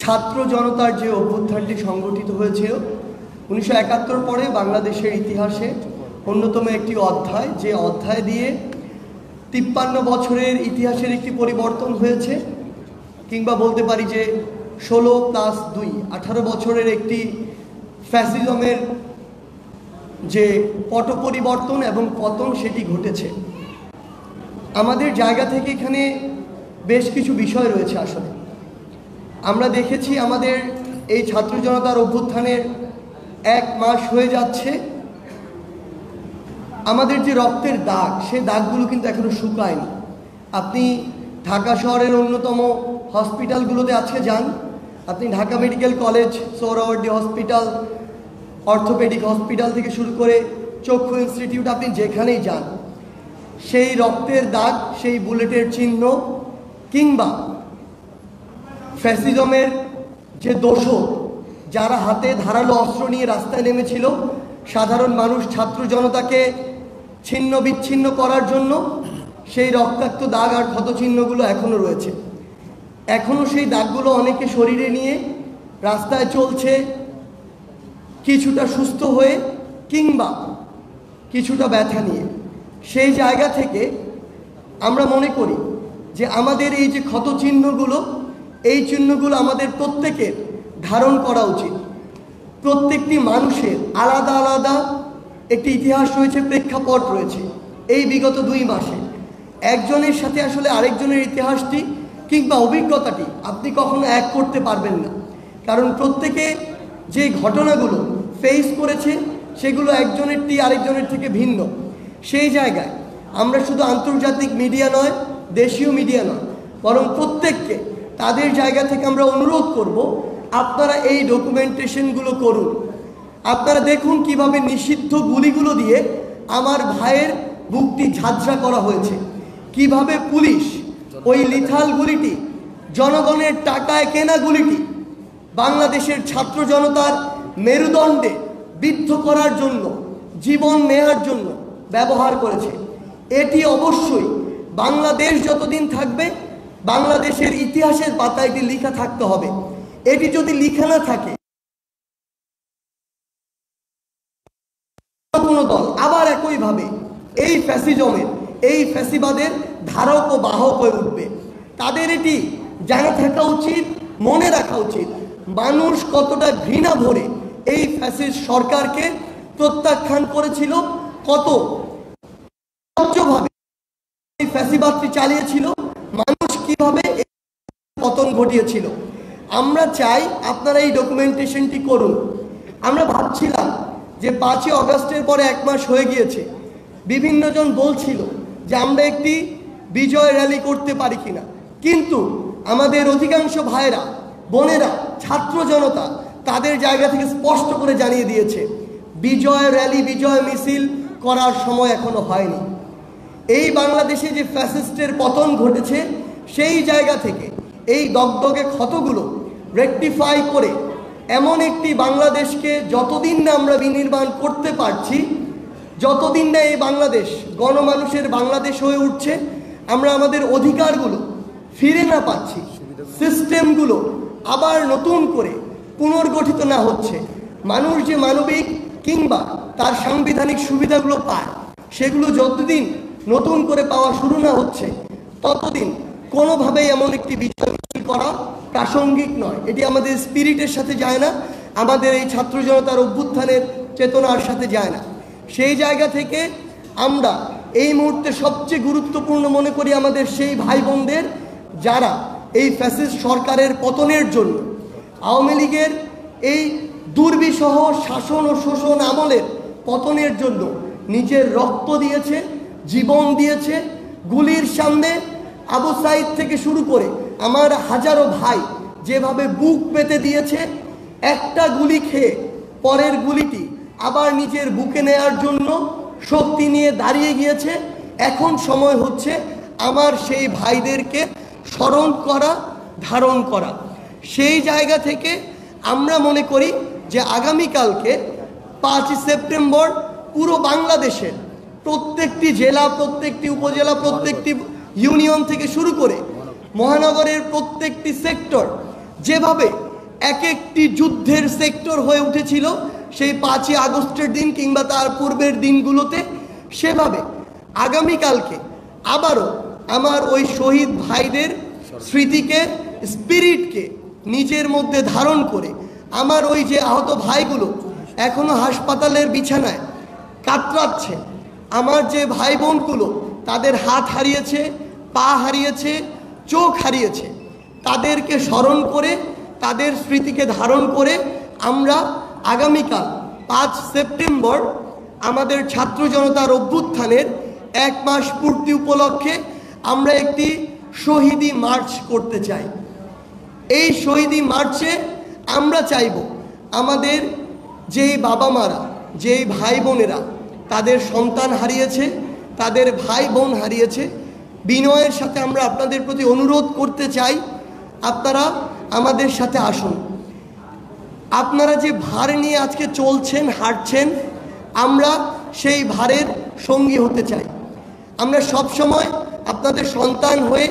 ছাত্র জনতার যে অভ্যুত্থানটি সংগঠিত হয়েছিল 1971 পরে বাংলাদেশের ইতিহাসে অন্যতম একটি অধ্যায়, যে অধ্যায় দিয়ে 53 বছরের ইতিহাসের একটি পরিবর্তন হয়েছে, কিংবা বলতে পারি যে 16+2 18 বছরের একটি ফ্যাসিজমের যে পট পরিবর্তন এবং পতন সেটি ঘটেছে। আমাদের জায়গা থেকে এখানে বেশ কিছু বিষয় রয়েছে। আসলে আমরা দেখেছি আমাদের এই ছাত্র জনতার অভ্যুত্থানের 1 মাস হয়ে যাচ্ছে। আমাদের যে রক্তের দাগ, সে দাগগুলো কিন্তু এখনো শুকায়নি। আপনি ঢাকা শহরের অন্যতম হসপিটালগুলোতে আজকে যান, আপনি Dhaka medical college, Suhrawardy hospital, orthopaedic hospital থেকে শুরু করে চক্ষু ইনস্টিটিউট, আপনি যেখানেই যান সেই রক্তের দাগ, সেই বুলেটের চিহ্ন, কিংবা ফ্যাসিজমের যে দোষর যারা হাতে ধারালো অস্ত্র নিয়ে রাস্তায় নেমেছিল সাধারণ মানুষ ছাত্র জনতাকে ছিন্ন বিচ্ছিন্ন করার জন্য, সেই রক্তাক্ত দাগ আর ক্ষতচিহ্নগুলো এখনও রয়েছে। এখনও সেই দাগগুলো অনেকে শরীরে নিয়ে রাস্তায় চলছে, কিছুটা সুস্থ হয়ে কিংবা কিছুটা ব্যথা নিয়ে। সেই জায়গা থেকে আমরা মনে করি যে আমাদের এই যে ক্ষতচিহ্নগুলো, এই চিহ্নগুলো আমাদের প্রত্যেকের ধারণ করা উচিত। প্রত্যেকটি মানুষের আলাদা আলাদা একটি ইতিহাস রয়েছে, প্রেক্ষাপট রয়েছে। এই বিগত 2 মাসে একজনের সাথে আসলে আরেকজনের ইতিহাসটি কিংবা অভিজ্ঞতাটি আপনি কখনো এক করতে পারবেন না, কারণ প্রত্যেকে যে ঘটনাগুলো ফেস করেছে সেগুলো একজনেরটি আরেকজনের থেকে ভিন্ন। সেই জায়গায় আমরা শুধু আন্তর্জাতিক মিডিয়া নয়, দেশীয় মিডিয়া নয়, বরং প্রত্যেককে তাদের জায়গা থেকে আমরা অনুরোধ করব, আপনারা এই ডকুমেন্টেশনগুলো করুন। আপনারা দেখুন কিভাবে নিষিদ্ধ গুলিগুলো দিয়ে আমার ভাইয়ের বুকটি ঝাঁঝরা করা হয়েছে, কিভাবে পুলিশ ওই লিথাল গুলিটি, জনগণের টাকায় কেনা গুলিটি বাংলাদেশের ছাত্র জনতার মেরুদণ্ডে বিদ্ধ করার জন্য, জীবন নেয়ার জন্য ব্যবহার করেছে। এটি অবশ্যই বাংলাদেশ যতদিন থাকবে বাংলাদেশের ইতিহাসের পাতায় এটি লেখা থাকতে হবে। এটি যদি লেখা না থাকে, কোনো দল আবার একইভাবে এই ফ্যাসিজমের, এই ফ্যাসিবাদের ধারক ও বাহক হয়ে উঠবে। তাদের এটি জানা থাকা উচিত, মনে রাখা উচিত মানুষ কতটা ঘৃণা ভরে এই ফ্যাসিস্ট সরকারকে প্রত্যাখ্যান করেছিল, কত ভাবে এই ফ্যাসিবাদটি চালিয়েছিল, মানুষ কিভাবে পতন ঘটিয়েছিল। আমরা চাই আপনারা এই ডকুমেন্টেশনটি করুন। আমরা ভাবছিলাম যে 5ই অগাস্টের পরে 1 মাস হয়ে গিয়েছে, বিভিন্ন জন বলছিল যে আমরা একটি বিজয় র্যালি করতে পারি কিনা, কিন্তু আমাদের অধিকাংশ ভাইরা, বোনেরা, ছাত্র জনতা তাদের জায়গা থেকে স্পষ্ট করে জানিয়ে দিয়েছে বিজয় র্যালি, বিজয় মিছিল করার সময় এখনো হয়নি। এই বাংলাদেশে যে ফ্যাসিস্টের পতন ঘটেছে সেই জায়গা থেকে এই দগদগে ক্ষতগুলো রেকটিফাই করে এমন একটি বাংলাদেশকে যতদিন না আমরা বিনির্মাণ করতে পারছি, যতদিন না এই বাংলাদেশ গণমানুষের বাংলাদেশ হয়ে উঠছে, আমরা আমাদের অধিকারগুলো ফিরে না পাচ্ছি, সিস্টেমগুলো আবার নতুন করে পুনর্গঠিত না হচ্ছে, মানুষ যে মানবিক কিংবা তার সাংবিধানিক সুবিধাগুলো পায় সেগুলো যতদিন নতুন করে পাওয়া শুরু না হচ্ছে, ততদিন কোনোভাবেই এমন একটি বিচার করা প্রাসঙ্গিক নয়। এটি আমাদের স্পিরিটের সাথে যায় না, আমাদের এই ছাত্র জনতার অভ্যুত্থানের চেতনার সাথে যায় না। সেই জায়গা থেকে আমরা এই মুহূর্তে সবচেয়ে গুরুত্বপূর্ণ মনে করি আমাদের সেই ভাই বোনদের যারা এই ফ্যাসিস্ট সরকারের পতনের জন্য, আওয়ামী লীগের এই দুর্বিষহ শাসন ও শোষণ আমলের পতনের জন্য নিজের রক্ত দিয়েছে, জীবন দিয়েছে। গুলির সামনে আবু সাইদ থেকে শুরু করে আমার হাজারো ভাই যেভাবে বুক পেতে দিয়েছে, একটা গুলি খেয়ে পরের গুলিটি আবার নিজের বুকে নেয়ার জন্য শক্তি নিয়ে দাঁড়িয়ে গিয়েছে। এখন সময় হচ্ছে আমার সেই ভাইদেরকে স্মরণ করা, ধারণ করা। সেই জায়গা থেকে আমরা মনে করি যে আগামীকালকে 5ই সেপ্টেম্বর পুরো বাংলাদেশের প্রত্যেকটি জেলা, প্রত্যেকটি উপজেলা, প্রত্যেকটি ইউনিয়ন থেকে শুরু করে মহানগরের প্রত্যেকটি সেক্টর যেভাবে এক একটি যুদ্ধের সেক্টর হয়ে উঠেছিল সেই 5ই আগস্টের দিন কিংবা তার পূর্বের দিনগুলোতে, সেভাবে আগামীকালকে আবারও আমার ওই শহীদ ভাইদের স্মৃতিকে, স্পিরিটকে নিজের মধ্যে ধারণ করে আমার ওই যে আহত ভাইগুলো এখনো হাসপাতালের বিছানায় কাতরাচ্ছে, আমার যে ভাই বোনগুলো তাদের হাত হারিয়েছে, পা হারিয়েছে, চোখ হারিয়েছে, তাদেরকে স্মরণ করে তাদের স্মৃতিকে ধারণ করে আমরা আগামীকাল 5 সেপ্টেম্বর আমাদের ছাত্র জনতার অভ্যুত্থানের 1 মাস পূর্তি উপলক্ষে আমরা একটি শহীদি মার্চ করতে চাই। এই শহীদি মার্চে আমরা চাইব আমাদের যেই বাবা মারা, যেই ভাই বোনেরা তাদের সন্তান হারিয়েছে, তাদের ভাই বোন হারিয়েছে, বিনয়ের সাথে আমরা আপনাদের প্রতি অনুরোধ করতে চাই আপনারা আমাদের সাথে আসুন। আপনারা যে ভার নিয়ে আজকে চলছেন, হাঁটছেন, আমরা সেই ভারের সঙ্গী হতে চাই। আমরা সব সময় আপনাদের সন্তান হয়ে,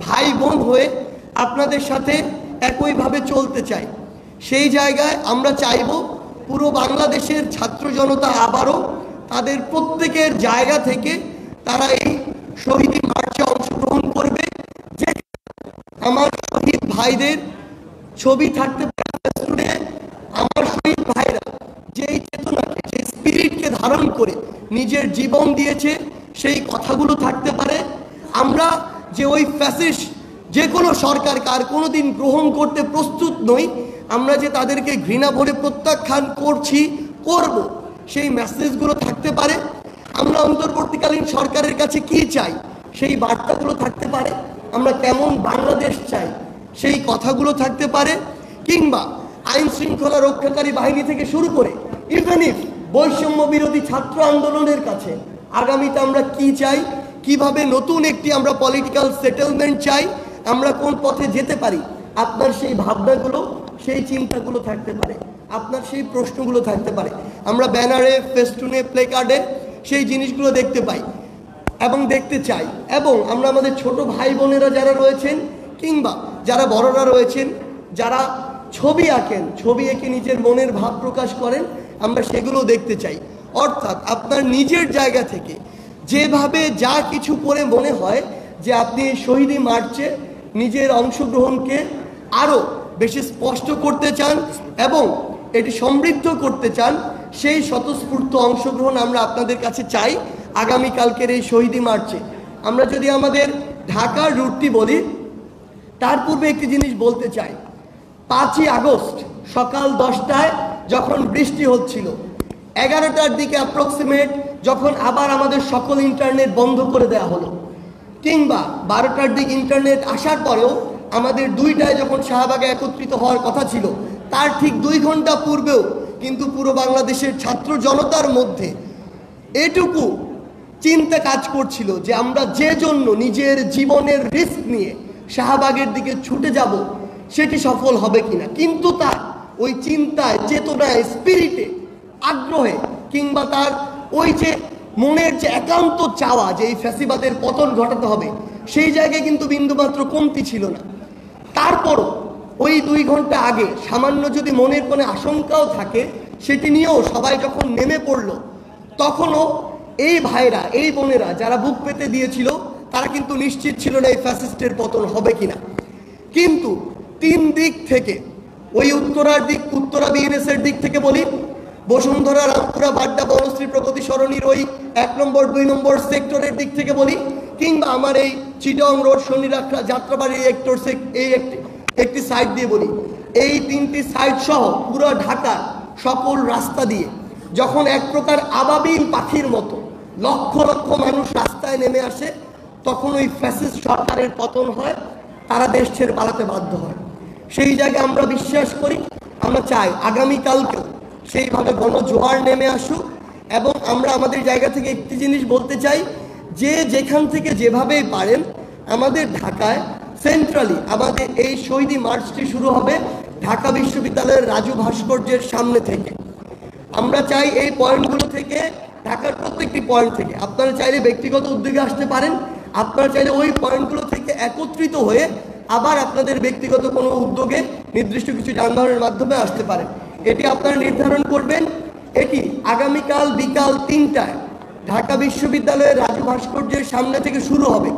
ভাই বোন হয়ে আপনাদের সাথে একইভাবে চলতে চাই। সেই জায়গায় আমরা চাইব পুরো বাংলাদেশের ছাত্র জনতা আবারও তাদের প্রত্যেকের জায়গা থেকে তারা এই শহীদ মার্চে অংশগ্রহণ করবে, যে আমার শহীদ ভাইদের ছবি থাকতে পারে, আমার শহীদ ভাইরা যেই চেতনাকে, যে স্পিরিটকে ধারণ করে নিজের জীবন দিয়েছে সেই কথাগুলো থাকতে পারে। আমরা যে ওই ফ্যাসিস্ট যে কোনো সরকারকে আর কোনোদিন গ্রহণ করতে প্রস্তুত নই, আমরা যে তাদেরকে ঘৃণা ভরে প্রত্যাখ্যান করছি, করব, সেই মেসেজগুলো থাকতে পারে। আমরা অন্তর্বর্তীকালীন সরকারের কাছে কি চাই সেই বার্তাগুলো থাকতে পারে। আমরা কেমন বাংলাদেশ চাই সেই কথাগুলো থাকতে পারে। কিংবা আইন শৃঙ্খলা রক্ষাকারী বাহিনী থেকে শুরু করে ইভেন ইফ বৈষম্য বিরোধী ছাত্র আন্দোলনের কাছে আগামীতে আমরা কি চাই, কিভাবে নতুন একটি আমরা পলিটিক্যাল সেটেলমেন্ট চাই, আমরা কোন পথে যেতে পারি, আপনার সেই ভাবনাগুলো, সেই চিন্তাগুলো থাকতে পারে, আপনার সেই প্রশ্নগুলো থাকতে পারে। আমরা ব্যানারে, ফেস্টুনে, প্লে কার্ডে সেই জিনিসগুলো দেখতে পাই এবং দেখতে চাই। এবং আমরা আমাদের ছোট ভাই বোনেরা যারা রয়েছেন কিংবা যারা বড়রা রয়েছেন, যারা ছবি আঁকেন, ছবি এঁকে নিজের মনের ভাব প্রকাশ করেন, আমরা সেগুলো দেখতে চাই। অর্থাৎ আপনার নিজের জায়গা থেকে যেভাবে যা কিছু করে মনে হয় যে আপনি শহীদি মার্চে নিজের অংশগ্রহণকে আরও বেশি স্পষ্ট করতে চান এবং এটি সমৃদ্ধ করতে চান, সেই স্বতঃস্ফূর্ত অংশগ্রহণ আমরা আপনাদের কাছে চাই আগামীকালকের এই শহীদি মার্চে। আমরা যদি আমাদের ঢাকার রুটটি বলি, তার পূর্বে একটি জিনিস বলতে চাই। 5ই আগস্ট সকাল 10টায় যখন বৃষ্টি হচ্ছিল, 11টার দিকে অ্যাপ্রক্সিমেট যখন আবার আমাদের সকল ইন্টারনেট বন্ধ করে দেওয়া হলো, কিংবা 12টার দিকে ইন্টারনেট আসার পরেও আমাদের 2টায় যখন শাহবাগে একত্রিত হওয়ার কথা ছিল, তার ঠিক 2 ঘন্টা পূর্বেও কিন্তু পুরো বাংলাদেশের ছাত্র জনতার মধ্যে এটুকু চিন্তা কাজ করছিল যে আমরা যে জন্য নিজের জীবনের রিস্ক নিয়ে শাহবাগের দিকে ছুটে যাব সেটি সফল হবে কিনা। কিন্তু তার ওই চিন্তায়, চেতনায়, স্পিরিটে, আগ্রহে কিংবা তার ওই যে মনের যে একান্ত চাওয়া যে এই ফ্যাসিবাদের পতন ঘটাতে হবে, সেই জায়গায় কিন্তু বিন্দুমাত্র কমতি ছিল না। তারপরও ওই 2 ঘন্টা আগে সামান্য যদি মনের কোনো আশঙ্কাও থাকে, সেটি নিয়েও সবাই যখন নেমে পড়ল, তখনও এই ভাইরা, এই বোনেরা যারা বুক পেতে দিয়েছিল, তারা কিন্তু নিশ্চিত ছিল না এই ফ্যাসিস্টের পতন হবে কিনা। কিন্তু 3 দিক থেকে, ওই উত্তরা বিএনএস-এর দিক থেকে বলি, বসুন্ধরা, রামপুরা, বাড্ডা, বনশ্রী, প্রগতি সরণির ওই 1 নম্বর 2 নম্বর সেক্টরের দিক থেকে বলি, কিংবা আমার এই চিটং রোড, শনিরাখড়া, যাত্রাবাড়ি এই একটি সাইড দিয়ে বলি, এই 3টি সাইড সহ পুরো ঢাকার সকল রাস্তা দিয়ে যখন এক প্রকার আবাবিল পাখির মতো লক্ষ লক্ষ মানুষ রাস্তায় নেমে আসে, তখন ওই ফ্যাসিস্ট সরকারের পতন হয়, তারা দেশ ছেড়ে পালাতে বাধ্য হয়। সেই জায়গায় আমরা বিশ্বাস করি, আমরা চাই আগামীকালকেও সেইভাবে গণজোয়ার নেমে আসুক। এবং আমরা আমাদের জায়গা থেকে একটি জিনিস বলতে চাই, যে যেখান থেকে যেভাবেই পারেন আমাদের ঢাকায় সেন্ট্রালি আমাদের এই শহীদি মার্চটি শুরু হবে ঢাকা বিশ্ববিদ্যালয়ের রাজু ভাস্কর্যের সামনে থেকে। আমরা চাই এই পয়েন্টগুলো থেকে, ঢাকার প্রত্যেকটি পয়েন্ট থেকে, আপনারা চাইলে ব্যক্তিগত উদ্যোগে আসতে পারেন, আপনারা চাইলে ওই পয়েন্টগুলো থেকে একত্রিত হয়ে আবার আপনাদের ব্যক্তিগত কোনো উদ্যোগে নির্দিষ্ট কিছু যানবাহনের মাধ্যমে আসতে পারেন। এটি আপনারা নির্ধারণ করবেন। এটি আগামীকাল বিকাল 3টায় ঢাকা বিশ্ববিদ্যালয়ের রাজু ভাস্কর্যের সামনে থেকে শুরু হবে।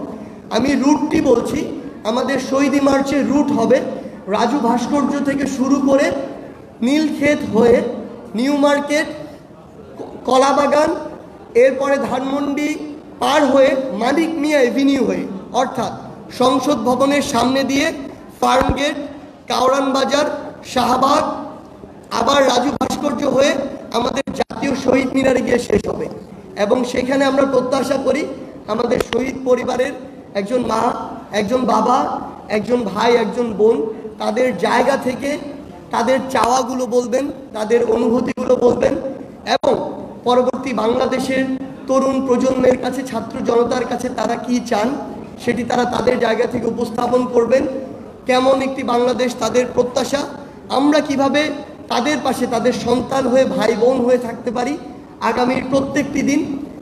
আমি রুটটি বলছি, আমাদের শহীদ মার্চের রুট হবে রাজু ভাস্কর্য থেকে শুরু করে নীলক্ষেত হয়ে নিউ মার্কেট, কলাবাগান, এরপরে ধানমন্ডি পার হয়ে মানিক মিয়া এভিনিউ হয়ে, অর্থাৎ সংসদ ভবনের সামনে দিয়ে ফার্মগেট, কাউরান বাজার, শাহবাগ, আবার রাজু ভাস্কর্য হয়ে আমাদের জাতীয় শহীদ মিনারে গিয়ে শেষ হবে। এবং সেখানে আমরা প্রত্যাশা করি আমাদের শহীদ পরিবারের একজন মা, একজন বাবা, একজন ভাই, একজন বোন তাদের জায়গা থেকে তাদের চাওয়াগুলো বলবেন, তাদের অনুভূতিগুলো বলবেন এবং পরবর্তী বাংলাদেশের তরুণ প্রজন্মের কাছে, ছাত্র জনতার কাছে তারা কি চান সেটি তারা তাদের জায়গা থেকে উপস্থাপন করবেন। কেমন একটি বাংলাদেশ তাদের প্রত্যাশা, আমরা কিভাবে তাদের পাশে তাদের সন্তান হয়ে, ভাই বোন হয়ে থাকতে পারি আগামীর প্রত্যেকটি দিন,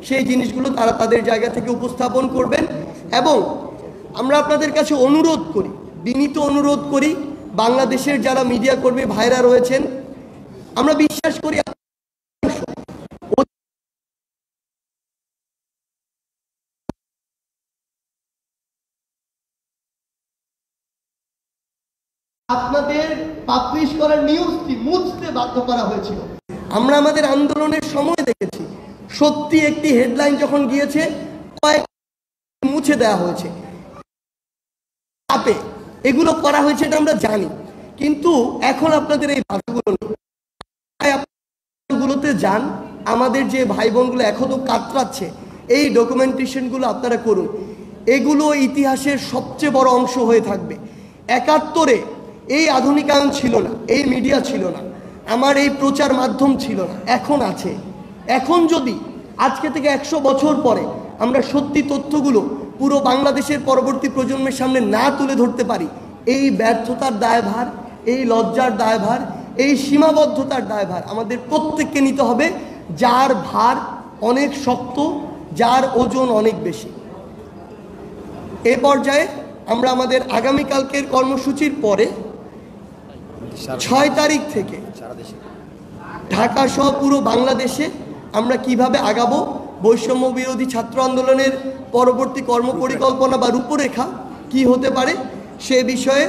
সেই জিনিসগুলো তারা তাদের জায়গা থেকে উপস্থাপন করবেন। এবং আমরা আপনাদের কাছে অনুরোধ করি, বিনীত অনুরোধ করি, বাংলাদেশের যারা মিডিয়া কর্মী ভাইরা রয়েছেন, আমরা বিশ্বাস করি আপনাদের পাবলিশ করার নিউজটি মুছতে বাধ্য করা হয়েছিল। আমরা আমাদের আন্দোলনের সময় দেখেছি সত্যি একটি হেডলাইন যখন গিয়েছে কয়েক মুছে দেওয়া হয়েছে, চাপে এগুলো করা হয়েছে, এটা আমরা জানি। কিন্তু এখন আপনাদের এই বাধাগুলোতে যান, আমাদের যে ভাই বোনগুলো এখনো কাতরাচ্ছে এই ডকুমেন্টেশনগুলো আপনারা করুন। এগুলো ইতিহাসের সবচেয়ে বড় অংশ হয়ে থাকবে। 71-এ এই আধুনিকায়ন ছিল না, এই মিডিয়া ছিল না, আমার এই প্রচার মাধ্যম ছিল না, এখন আছে। এখন যদি আজকে থেকে 100 বছর পরে আমরা সত্যি তথ্যগুলো পুরো বাংলাদেশের পরবর্তী প্রজন্মের সামনে না তুলে ধরতে পারি, এই ব্যর্থতার দায়ভার, এই লজ্জার দায়ভার, এই সীমাবদ্ধতার দায়ভার আমাদের প্রত্যেককে নিতে হবে, যার ভার অনেক শক্ত, যার ওজন অনেক বেশি। এ পর্যায়ে আমরা আমাদের আগামীকালকের কর্মসূচির পরে 6 তারিখ থেকে ঢাকা সহ পুরো বাংলাদেশে আমরা কিভাবে আগাবো, বৈষম্য বিরোধী ছাত্র আন্দোলনের পরবর্তী কর্মপরিকল্পনা বা রূপরেখা কি হতে পারে সে বিষয়ে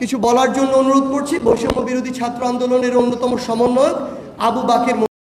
কিছু বলার জন্য অনুরোধ করছি বৈষম্য বিরোধী ছাত্র আন্দোলনের অন্যতম সমন্বয়ক আবু বাকের।